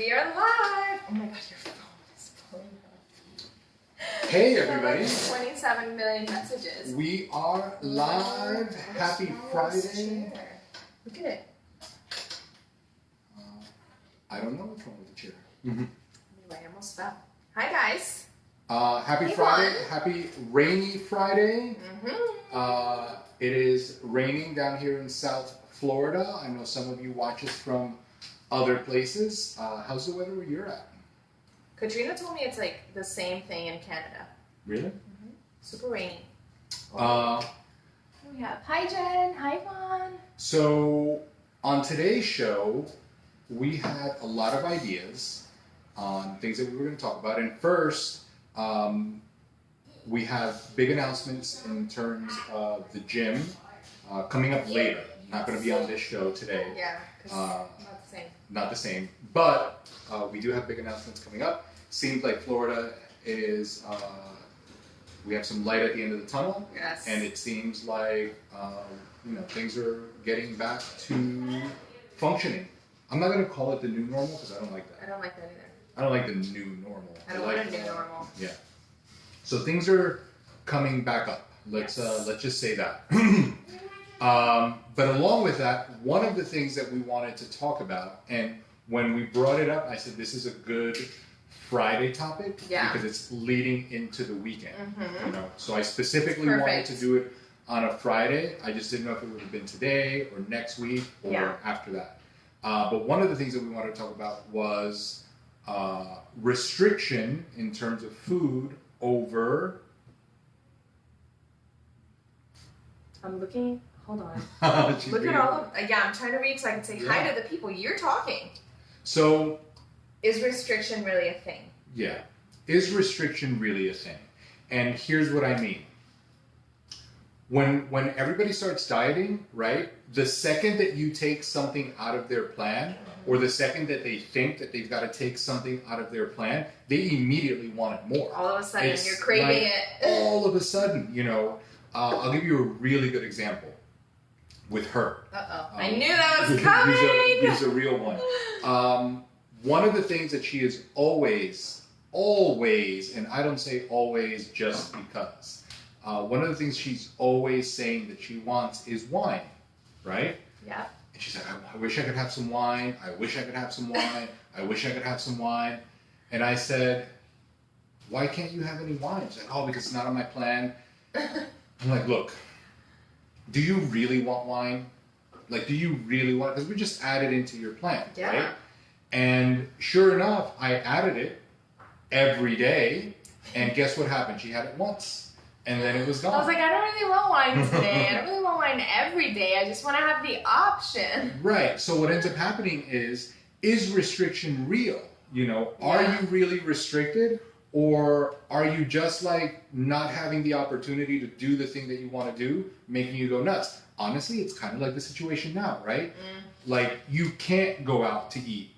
We are live. Oh my god, your phone is blowing up. Hey everybody. 27 million messages. We are live. Happy Friday. Look at it. I don't know what's wrong with the chair. Anyway, I almost fell. Hi guys. Happy Hey, Friday. Juan. Happy rainy Friday. Mm-hmm. It is raining down here in South Florida. I know some of you watch us from other places. How's the weather where you're at? Katrina told me it's like the same thing in Canada. Really? Mm-hmm. Super rainy. We have hi Jen, hi Vaughn. So on today's show, we had a lot of ideas on things that we were going to talk about. And first, we have big announcements in terms of the gym coming up later. Not going to be on this show today. Yeah, because not the same. Not the same. But we do have big announcements coming up. Seems like Florida is, we have some light at the end of the tunnel. Yes. And it seems like, things are getting back to functioning. I'm not going to call it the new normal because I don't like that. I don't like that either. I don't like the new normal. I don't want a new normal. Yeah. So things are coming back up. Let's just say that. But along with that, one of the things that we wanted to talk about, and when we brought it up, I said this is a good Friday topic because it's leading into the weekend. Mm-hmm. So I specifically wanted to do it on a Friday. I just didn't know if it would have been today or next week or after that. But one of the things that we wanted to talk about was restriction in terms of food over. I'm looking. Hold on. Look at all of. I'm trying to read so I can say hi to the people. You're talking. So. Is restriction really a thing? Yeah. Is restriction really a thing? And here's what I mean. When everybody starts dieting, right? The second that you take something out of their plan, or the second that they think that they've got to take something out of their plan, they immediately want it more. All of a sudden, you're craving it. All of a sudden, I'll give you a really good example with her. I knew that was coming! Here's a real one. One of the things that she is always, and I don't say always just because, one of the things she's always saying that she wants is wine, right? Yeah. And she's like, I wish I could have some wine. I wish I could have some wine. I wish I could have some wine. And I said, why can't you have any wine? She's like, because it's not on my plan. I'm like, look, do you really want wine? Like, do you really want it? Because we just added into your plan, right? And sure enough, I added it every day. And guess what happened? She had it once. And then it was gone. I was like, I don't really want wine today. I don't really want wine every day. I just want to have the option. Right. So what ends up happening is restriction real? Are you really restricted? Or are you just like not having the opportunity to do the thing that you want to do, making you go nuts? Honestly, it's kind of like the situation now, right? Like you can't go out to eat.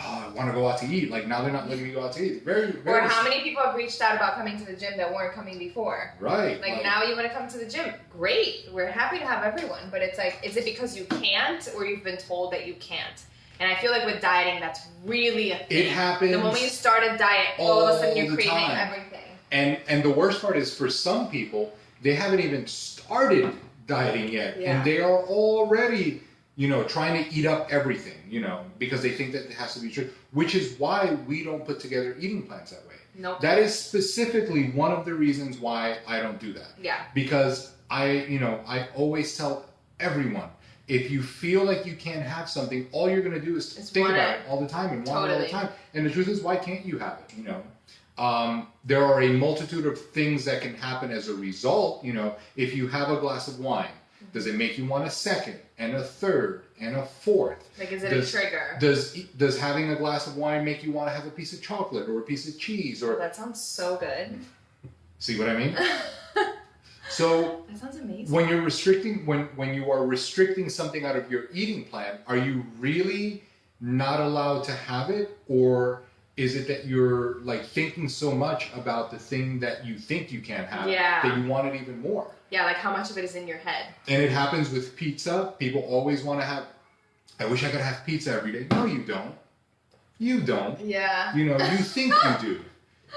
Oh, I want to go out to eat. Like now they're not letting me go out to eat. Very, very. Or how many people have reached out about coming to the gym that weren't coming before? Right. Like now you want to come to the gym. Great. We're happy to have everyone. But it's like, is it because you can't or you've been told that you can't? And I feel like with dieting, that's really a thing. It happens. The moment you start a diet, all of a sudden you're craving everything. And the worst part is for some people, they haven't even started dieting yet. Yeah. And they are already, trying to eat up everything, because they think that it has to be true. Which is why we don't put together eating plans that way. Nope. That is specifically one of the reasons why I don't do that. Yeah. Because I always tell everyone, if you feel like you can't have something, all you're going to do is think about it all the time and want it all the time. And the truth is, why can't you have it? There are a multitude of things that can happen as a result. If you have a glass of wine, does it make you want a second and a third and a fourth? Like, is it a trigger? Does having a glass of wine make you want to have a piece of chocolate or a piece of cheese? Or that sounds so good. See what I mean? So that sounds amazing. When you're restricting, when you are restricting something out of your eating plan, are you really not allowed to have it, or is it that you're like thinking so much about the thing that you think you can't have that you want it even more? Yeah, like how much of it is in your head? And it happens with pizza. People always want to have. I wish I could have pizza every day. No, you don't. You don't. Yeah. You think you do.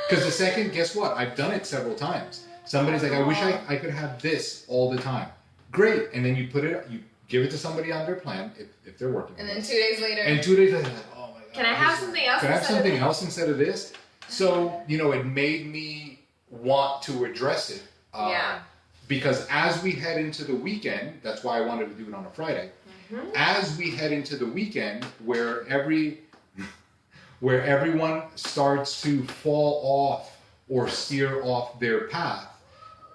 Because the second, guess what? I've done it several times. Somebody's like, I wish I could have this all the time. Great. And then you give it to somebody on their plan if they're working. And then 2 days later. And 2 days later, like, oh my God. Can I have something else? Can I have something else instead of this? So, it made me want to address it. Because as we head into the weekend, that's why I wanted to do it on a Friday. Mm-hmm. As we head into the weekend, where everyone starts to fall off or steer off their path,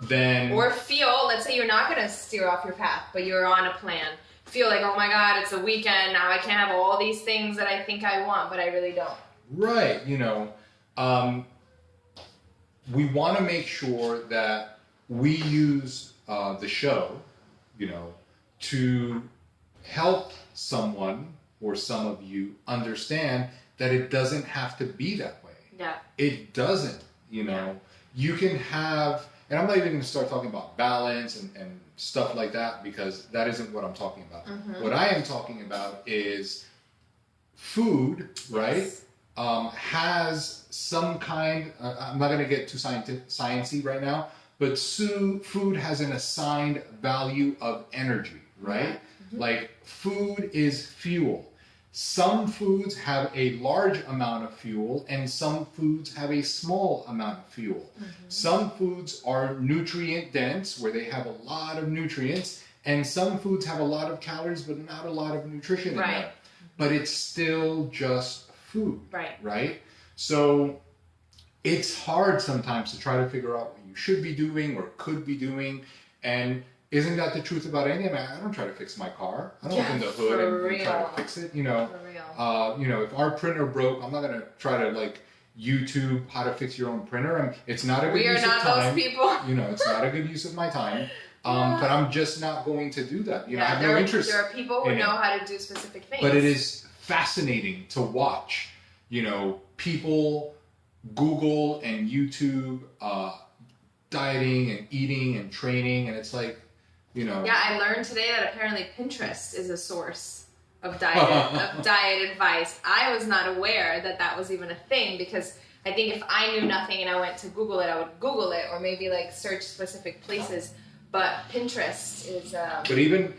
then... Or feel, let's say you're not going to steer off your path, but you're on a plan. Feel like, oh my God, it's a weekend, now I can't have all these things that I think I want, but I really don't. Right, we want to make sure that we use the show, to help someone or some of you understand that it doesn't have to be that way. Yeah. It doesn't, Yeah. You can have, and I'm not even going to start talking about balance and stuff like that, because that isn't what I'm talking about. Mm-hmm. What I am talking about is food, right? Yes. Has some kind, I'm not going to get too sciencey right now, but food has an assigned value of energy, right? Mm-hmm. Like food is fuel. Some foods have a large amount of fuel and some foods have a small amount of fuel. Mm-hmm. Some foods are nutrient dense, where they have a lot of nutrients, and some foods have a lot of calories but not a lot of nutrition in them. But it's still just food, right? So it's hard sometimes to try to figure out what you should be doing or could be doing, and isn't that the truth about anything? I don't try to fix my car. I don't open the hood and try to fix it. If our printer broke, I'm not going to try to YouTube how to fix your own printer. It's not a good use of time. We are not those people. It's not a good use of my time. But I'm just not going to do that. I have no interest. There are people who know how to do specific things. But it is fascinating to watch, people Google and YouTube dieting and eating and training, and it's like, Yeah, I learned today that apparently Pinterest is a source of diet advice. I was not aware that was even a thing, because I think if I knew nothing and I went to Google it, I would Google it, or maybe search specific places. But Pinterest is But even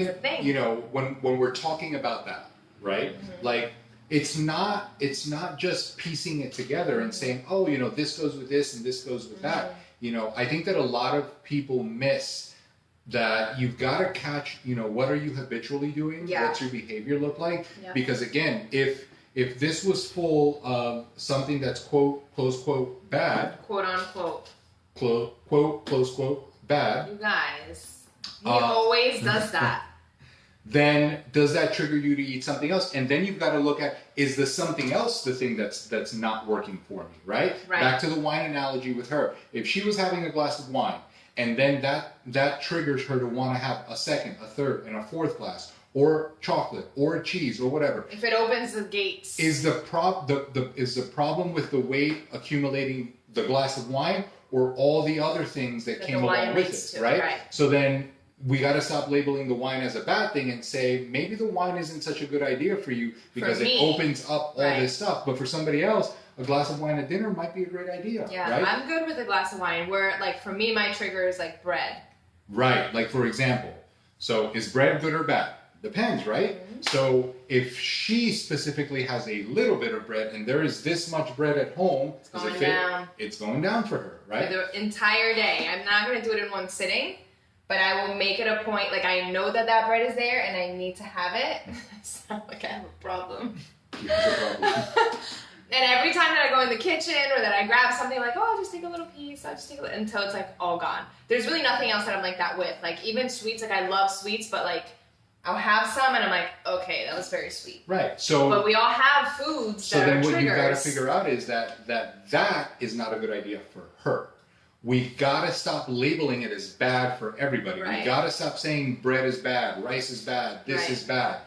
a thing. when we're talking about that, right? Mm-hmm. It's not just piecing it together and saying, oh, this goes with this and this goes with that. I think that a lot of people miss that you've got to catch, what are you habitually doing? Yeah. What's your behavior look like? Yeah. Because again, if this was full of something that's quote, close quote, bad. Quote unquote. Quote, close quote, bad. You guys, he always does that. Then does that trigger you to eat something else? And then you've got to look at, is the something else the thing that's not working for me, right? Back to the wine analogy with her. If she was having a glass of wine, and then that triggers her to want to have a second, a third, and a fourth glass, or chocolate, or cheese, or whatever. If it opens the gates. Is the problem with the weight accumulating the glass of wine, or all the other things that came along with it, right? So then we got to stop labeling the wine as a bad thing and say, maybe the wine isn't such a good idea for you because it opens up all this stuff. But for somebody else, a glass of wine at dinner might be a great idea. Yeah, right? I'm good with a glass of wine. Where, for me, my trigger is bread. Right. For example, so is bread good or bad? Depends, right? Mm-hmm. So if she specifically has a little bit of bread and there is this much bread at home, it's going down. It's going down for her, right? For the entire day. I'm not going to do it in one sitting. But I will make it a point, I know that bread is there and I need to have it. I sound like I have a problem. You have a problem. And every time that I go in the kitchen or that I grab something, I'll just take a little piece, I'll just take a little, until it's all gone. There's really nothing else that I'm like that with. Even sweets, I love sweets, but I'll have some and I'm okay, that was very sweet. Right. But we all have foods that are triggers. So then what you've got to figure out is that is not a good idea for her. We've got to stop labeling it as bad for everybody. Right. We've got to stop saying bread is bad, rice is bad, this is bad.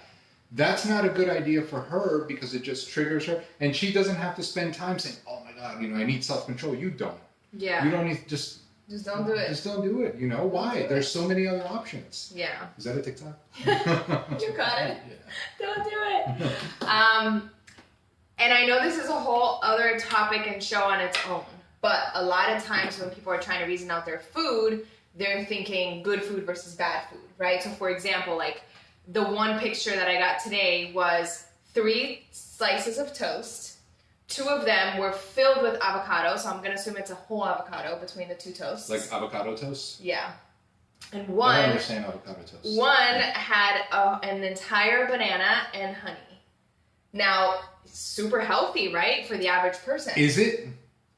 That's not a good idea for her because it just triggers her. And she doesn't have to spend time saying, oh my God, I need self-control. You don't. Yeah. You don't need just don't do it. Just don't do it. Why? There's so many other options. Yeah. Is that a TikTok? You got it. Yeah. Don't do it. And I know this is a whole other topic and show on its own, but a lot of times when people are trying to reason out their food, they're thinking good food versus bad food, right? So for example, like the one picture that I got today was 3 slices of toast. 2 of them were filled with avocado, so I'm going to assume it's a whole avocado between the 2 toasts. Like avocado toast? Yeah. And I don't understand avocado toast. one had an entire banana and honey. Now, super healthy, right, for the average person. Is it?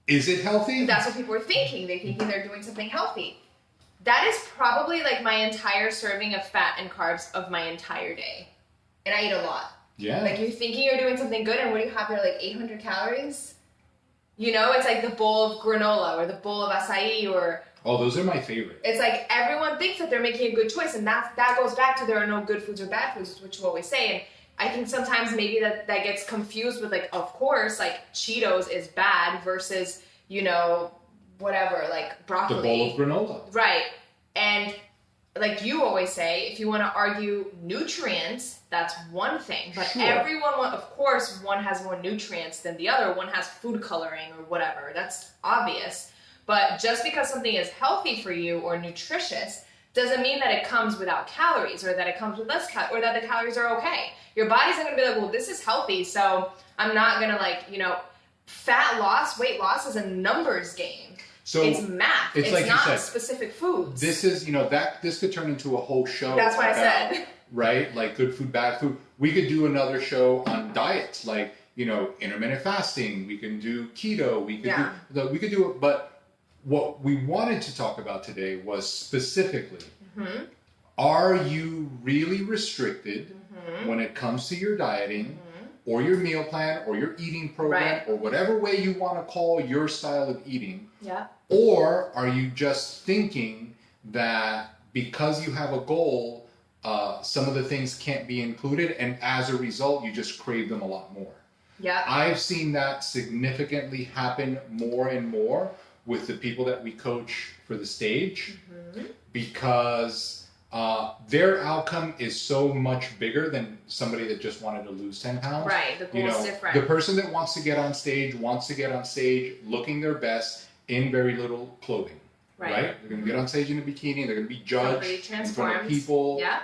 Is it healthy? That's what people are thinking. They're thinking they're doing something healthy. That is probably like my entire serving of fat and carbs of my entire day. And I eat a lot. Yeah. Like you're thinking you're doing something good, and what do you have there, like 800 calories? You know, it's like the bowl of granola or the bowl of acai or... Oh, those are my favorite. It's like everyone thinks that they're making a good choice, and that goes back to there are no good foods or bad foods, which you always say. And I think sometimes maybe that gets confused with like, of course, like Cheetos is bad versus, you know, whatever, like broccoli. The bowl of granola. Right. And like you always say, if you want to argue nutrients, that's one thing. But sure. everyone, of course, one has more nutrients than the other. One has food coloring or whatever. That's obvious. But just because something is healthy for you or nutritious doesn't mean that it comes without calories or that it comes with less or that the calories are okay. Your body's not going to be like, well, this is healthy, so I'm not going to like, you know, fat loss, weight loss is a numbers game. So it's math. It's like not specific foods. This is, you know, this could turn into a whole show. That's what I said. Right? Like good food, bad food. We could do another show on diets, like, you know, intermittent fasting. We can do keto. We could do it. But what we wanted to talk about today was specifically, are you really restricted when it comes to your dieting or your meal plan or your eating program or whatever way you want to call your style of eating? Yeah. Or are you just thinking that because you have a goal, some of the things can't be included, and as a result, you just crave them a lot more? Yeah. I've seen that significantly happen more and more with the people that we coach for the stage, because their outcome is so much bigger than somebody that just wanted to lose 10 pounds. Right, the goal is different. The person that wants to get on stage looking their best in very little clothing. Right? They're going to get on stage in a bikini. They're going to be judged in front of people. Yeah.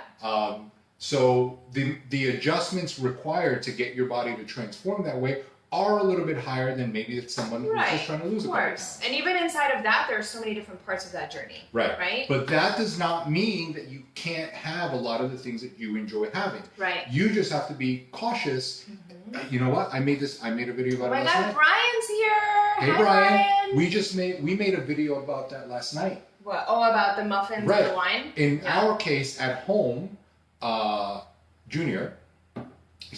So the adjustments required to get your body to transform that way are a little bit higher than maybe if someone who's just trying to lose a couple pounds. And even inside of that, there are so many different parts of that journey. Right? But that does not mean that you can't have a lot of the things that you enjoy having. Right. You just have to be cautious. You know what? I made a video about it last night. Brian's here. Hey, Hi, Brian. We made a video about that last night. What? Oh, about the muffins and the wine? In our case, at home, Junior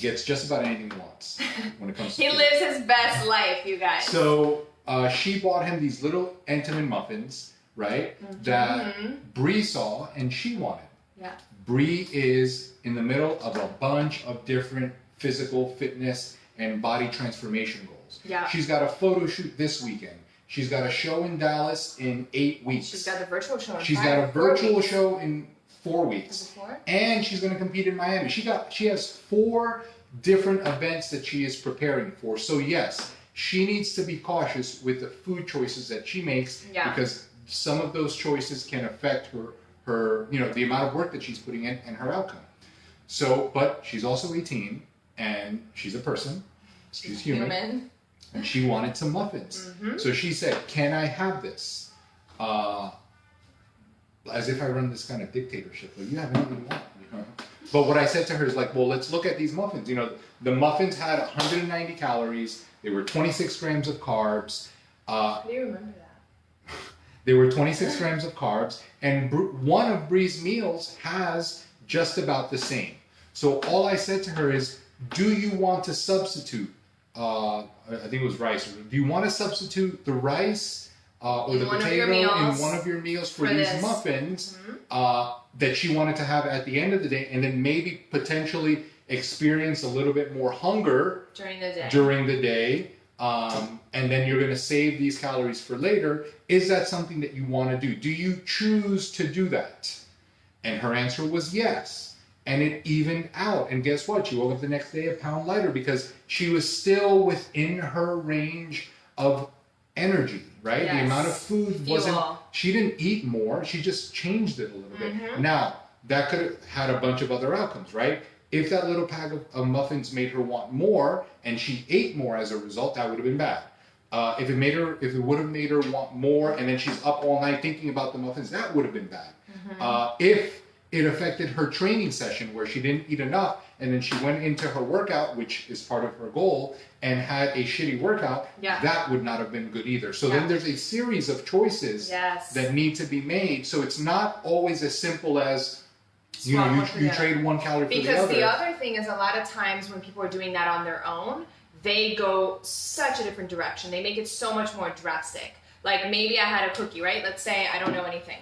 gets just about anything he wants when it comes to He lives his best life, you guys. So she bought him these little Entenmann muffins, right? That Bri saw and she wanted. Yeah. Bri is in the middle of a bunch of different physical fitness and body transformation goals. Yeah. She's got a photo shoot this weekend. She's got a show in Dallas in 8 weeks. She's got a virtual show in She's got a virtual show in 4 weeks. And she's going to compete in Miami. She has 4 different events that she is preparing for. So yes, she needs to be cautious with the food choices that she makes, because some of those choices can affect her, you know, the amount of work that she's putting in and her outcome. So, but she's also 18 and she's a person. She's human. And she wanted some muffins. So she said, "Can I have this?" As if I run this kind of dictatorship. Like, you have anything you want, you know? But what I said to her is like, well, let's look at these muffins. You know, the muffins had 190 calories. They were 26 grams of carbs. How do you remember that? They were 26 grams of carbs. And one of Bri's meals has just about the same. So all I said to her is, do you want to substitute, I think it was rice. Do you want to substitute the rice or the potato in one of your meals for these muffins that she wanted to have at the end of the day, and then maybe potentially experience a little bit more hunger during the day, and then you're going to save these calories for later? Is that something that you want to do? Do you choose to do that? And her answer was yes. and it evened out. And guess what? She woke up the next day a pound lighter because she was still within her range of energy, right? Yes. The amount of food wasn't, she didn't eat more, she just changed it a little bit. Now, that could have had a bunch of other outcomes, right? If that little pack of muffins made her want more and she ate more as a result, that would have been bad. If it would have made her want more and then she's up all night thinking about the muffins, that would have been bad. If it affected her training session where she didn't eat enough and then she went into her workout, which is part of her goal, and had a shitty workout, that would not have been good either. So then there's a series of choices that need to be made. So it's not always as simple as, you trade 1 calorie for the other. Because the other thing is a lot of times when people are doing that on their own, they go such a different direction. They make it so much more drastic. Like maybe I had a cookie, right? Let's say I don't know anything.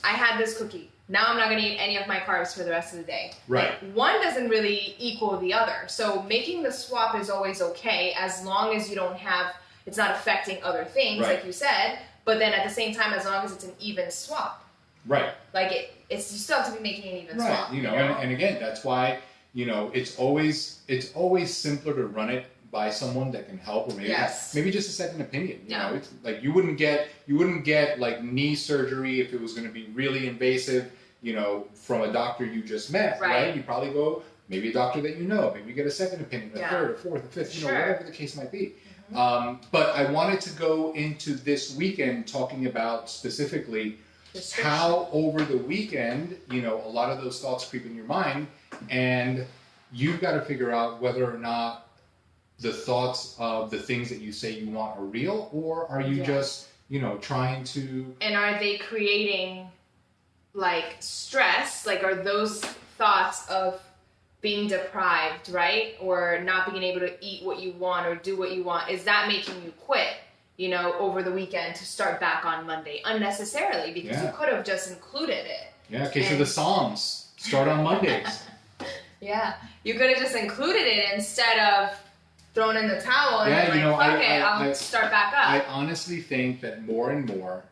I had this cookie. Now I'm not going to eat any of my carbs for the rest of the day. Right. Like, one doesn't really equal the other. So making the swap is always okay as long as you don't have, it's not affecting other things, like you said. But then at the same time, as long as it's an even swap. Right. Like it's you still have to be making an even swap. You know? And again, that's why, it's always simpler to run it by someone that can help, or maybe just a second opinion. You know, it's like you wouldn't get like knee surgery if it was going to be really invasive, from a doctor you just met, right? You probably go maybe a doctor that maybe you get a second opinion, a third, a fourth, a fifth, whatever the case might be. But I wanted to go into this weekend talking about specifically how over the weekend, a lot of those thoughts creep in your mind, and you've got to figure out whether or not the thoughts of the things that you say you want are real, or are you just, trying to... And are they creating, like, stress? Like, are those thoughts of being deprived, right? Or not being able to eat what you want or do what you want, is that making you quit, over the weekend to start back on Monday unnecessarily? Because you could have just included it. Yeah, in case of the Psalms, start on Mondays. You could have just included it instead of thrown in the towel and I'll start back up. I honestly think that more and more,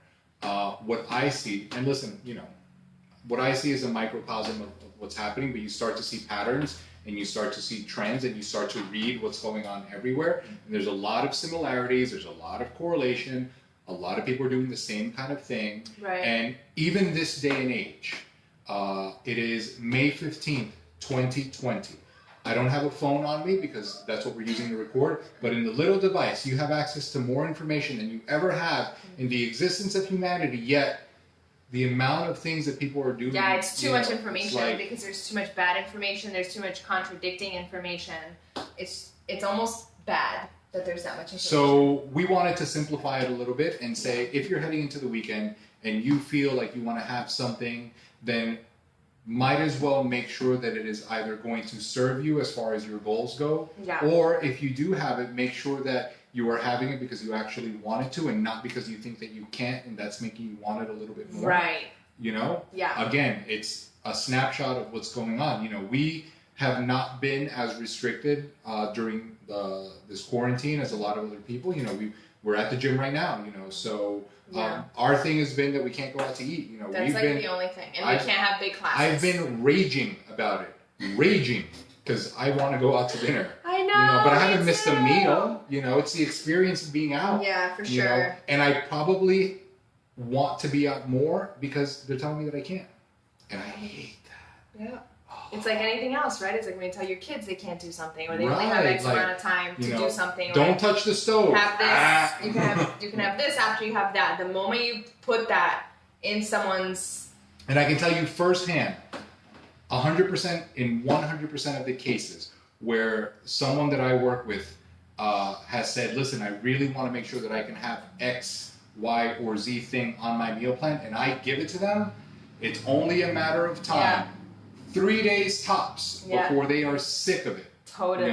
what I see, and listen, what I see is a microcosm of what's happening, but you start to see patterns and you start to see trends and you start to read what's going on everywhere. And there's a lot of similarities, there's a lot of correlation, a lot of people are doing the same kind of thing. Right. And even this day and age, it is May 15th, 2020. I don't have a phone on me because that's what we're using to record, but in the little device, you have access to more information than you ever have in the existence of humanity, yet the amount of things that people are doing... Yeah, it's too much information because there's too much bad information, there's too much contradicting information. It's almost bad that there's that much information. So we wanted to simplify it a little bit and say, if you're heading into the weekend and you feel like you want to have something, then might as well make sure that it is either going to serve you as far as your goals go, or if you do have it, make sure that you are having it because you actually want it to and not because you think that you can't and that's making you want it a little bit more. Right. Again, it's a snapshot of what's going on. We have not been as restricted during this quarantine as a lot of other people. We're at the gym right now, so... our thing has been that we can't go out to eat. That's the only thing. And we can't have big classes. I've been raging about it. Because I want to go out to dinner. I know. But I haven't missed a meal. It's the experience of being out. Yeah, for sure. And I probably want to be out more because they're telling me that I can't. And I hate that. Yeah. It's like anything else, right? It's like when you tell your kids they can't do something, or they only have X amount of time to do something. Don't touch the stove. Have this. You can have this after you have that. The moment you put that in someone's... And I can tell you firsthand, 100% in 100% of the cases where someone that I work with has said, listen, I really want to make sure that I can have X, Y, or Z thing on my meal plan, and I give it to them, it's only a matter of time. 3 days tops before they are sick of it. Totally.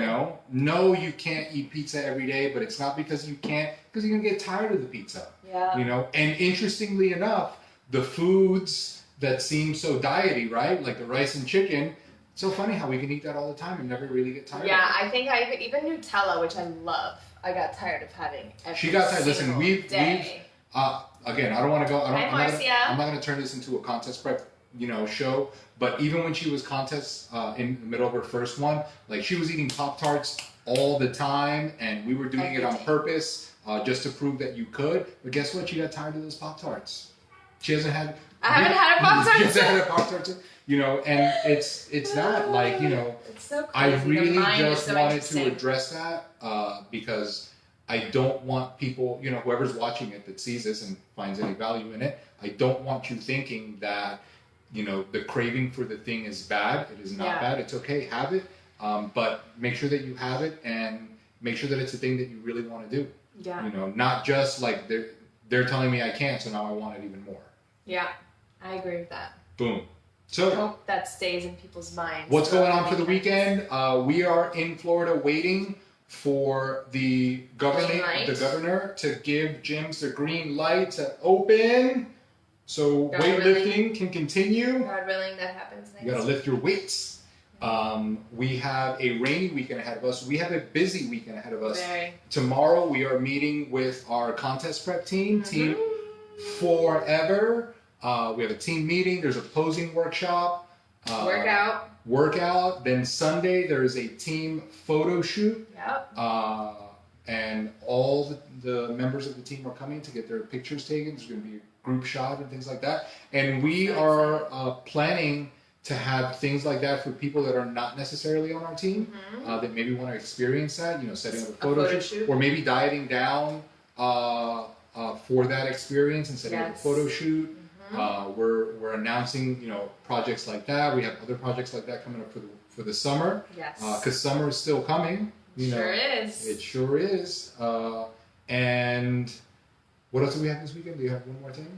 No, you can't eat pizza every day, but it's not because you can't, because you're going to get tired of the pizza. Yeah. And interestingly enough, the foods that seem so diety, right? Like the rice and chicken, it's so funny how we can eat that all the time and never really get tired of it. Yeah, I think even Nutella, which I love, I got tired of having every She got tired. Listen, we've again, I don't want to go, I'm not Marcia. going to turn this into a contest prep show. But even when she was contest in the middle of her first one, like she was eating Pop-Tarts all the time, and we were doing it on purpose just to prove that you could. But guess what? She got tired of those Pop-Tarts. She hasn't had. I haven't had a Pop-Tart. She hasn't had a Pop-Tart. And it's that like It's so crazy. I really just so wanted to address that because I don't want people, whoever's watching it that sees this and finds any value in it, I don't want you thinking that, the craving for the thing is bad. It is not bad. It's okay. Have it. But make sure that you have it and make sure that it's a thing that you really want to do. Yeah. Not just like they're telling me I can't, so now I want it even more. Yeah, I agree with that. Boom. So I hope that stays in people's minds. What's going on for the weekend? We are in Florida waiting for the governor to give gyms the green light to open, so weightlifting can continue. God willing, that happens next. You gotta lift your weights. We have a rainy weekend ahead of us. We have a busy weekend ahead of us. Tomorrow we are meeting with our contest prep team, Team Forever. We have a team meeting. There's a posing workshop. Workout. Then Sunday there is a team photo shoot. Yep. And all the members of the team are coming to get their pictures taken. There's going to be a group shot and things like that. And we are planning to have things like that for people that are not necessarily on our team, that maybe want to experience that, setting up a photo shoot, or maybe dieting down for that experience and setting up a photo shoot. We're announcing, projects like that. We have other projects like that coming up for the summer. Yes. Because summer is still coming. Sure is. It sure is. And what else do we have this weekend? Do you have one more thing?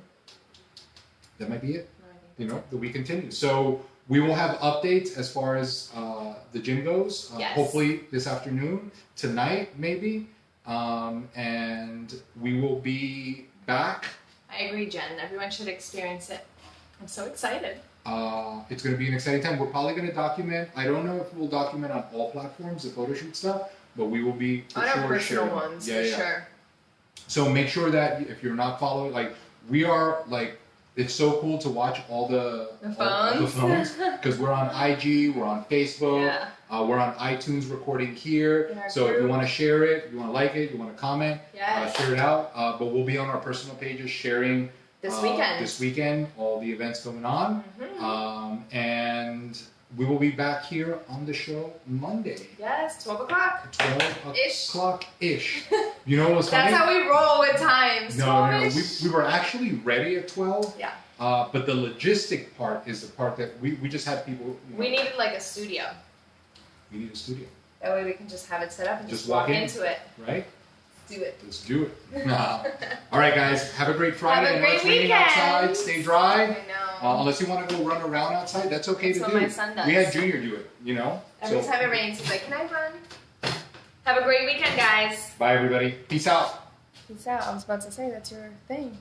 That might be it. The week continues. So we will have updates as far as the gym goes. Hopefully this afternoon, tonight maybe. And we will be back. I agree, Jen. Everyone should experience it. I'm so excited. It's going to be an exciting time. We're probably going to document. I don't know if we'll document on all platforms, the photo shoot stuff, but we will be for on sure our personal sharing. ones, for sure. So make sure that if you're not following, we are it's so cool to watch all the phones because we're on IG, we're on Facebook, we're on iTunes recording here. So if you want to share it, you want to like it, you want to comment, share it out. But we'll be on our personal pages sharing this weekend all the events going on. And we will be back here on the show Monday. Yes, 12 o'clock. 12 o'clock-ish. You know what was funny? That's how we roll with times. No. We were actually ready at 12. Yeah. But the logistic part is the part that we just had people. We needed a studio. We need a studio. That way we can just have it set up and just walk into it. Right? Do it. Let's do it. All right, guys. Have a great Friday. Have a great weekend. Outside. Stay dry. I know. Unless you want to go run around outside, that's okay to do. That's what my son does. We had Junior do it, Every time it rains, he's like, "Can I run?" Have a great weekend, guys. Bye, everybody. Peace out. Peace out. I was about to say that's your thing.